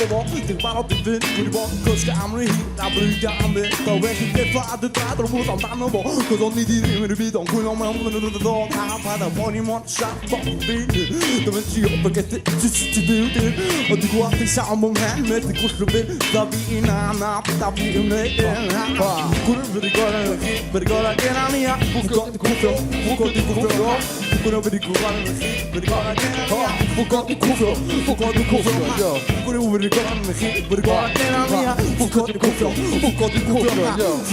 뭐 등반 어떻든 우리 뭐 그것이 아무리 나부리가 안돼 너왜 그게 봐도 다들 못한 단어 뭐 그건 니들이 우리 비동 굴렁만 무너져도 다 받아버리면 샷퍼 빌드 너는 지옥밖에 지지지들들 어디고 앞에 싸움은 해 듣고 싶은 답이 나나 답이 없네 구름 버리거라 게 아니야 묶어도 구겨 묶어도 구겨 구름 버리고 가는 것이 버리거라 게 아니야 묶어도 구겨 묶어도 구겨 구름 버리거라 게 아니야 묶어도 구겨 묶어도 구겨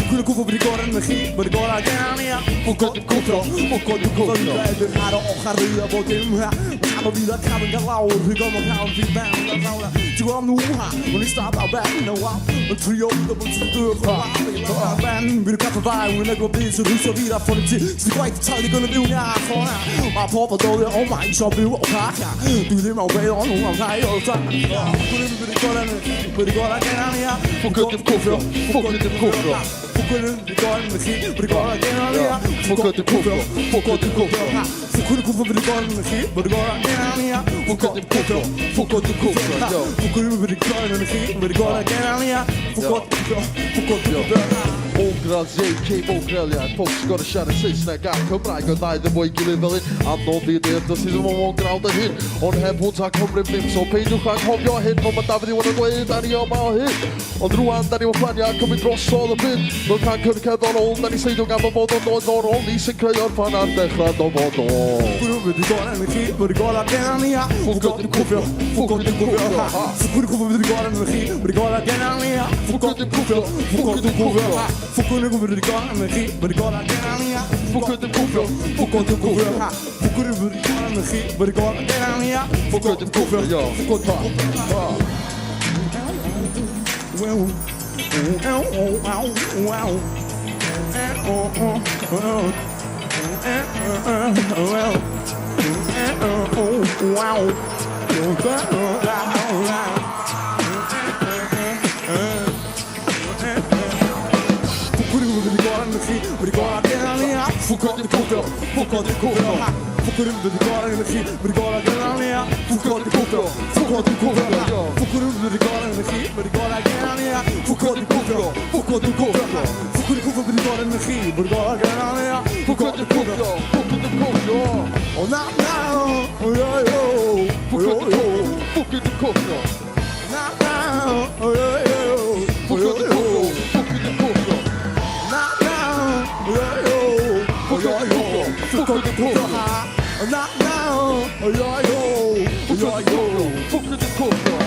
구름 구겨 버리거라 것이 버리거라 게 아니야 묶어도 구겨 묶어도 구겨 애들 하러 오가리야 보듬하 가면 비다 가면 갈라오 그거만 가면 비방 나오라 지금 없는 우하 when it's not about no up the trio the bunch of the band we're got to buy we're not gonna be so we are for the it's quite tight gonna do now for now my papa told me oh my shop you do them my way on I'm high all time 버리거라 게 아니야 묶어도 구겨 묶어도 구겨 묶어도 버리거라 게 아니야 묶어도 구겨 묶어도 구겨 묶어도 구겨 버리거라 게 아니야 묶어도 구겨 묶어도 구겨 버리거라 게 아니야 묶어도 구겨 묶어도 구겨 Ångrar JK Mångrälja, folk ska det känna sig snägga kommer jag gå där boy give it I'm not the day to see them walk around the hill on have what's I come with him so pay to crack home your head from a davy wanna go in that your mouth hit on the one that you plan jag kommer dra all the bit då kan kunna kan all när ni säger då gamla båt och då roll ni sig kör fan att det klart då båt då 버리거라 energi 버리거라 게 아니야 묶어도 구겨 묶어도 구겨 버리거라 energi 버리거라 게 아니야 묶어도 구겨 묶어도 구겨 묶어도 버리거라 energi 버리거라 게 아니야 묶어도 구겨 묶어도 구겨 버리거라 energi 버리거라 게 아니야 묶어도 구겨 묶어도 버리거라 게 아니야 묶어도 구겨 묶어도 구겨 묶어도 버리거라 energi 버리거라 게 아니야 묶어도 구겨 묶어도 구겨 묶어도 버리거라 energi 버리거라 게 아니야 묶어도 구겨 묶어도 구겨 묶어도 버리거라 energi 버리거라 게 아니야 묶어도 구겨 묶어도 구겨 oh now now oh yo yo 묶어도 구겨 now now oh yo yo 묶어도 구겨 묶어도 구겨 not now oh yo yo 묶어도 구겨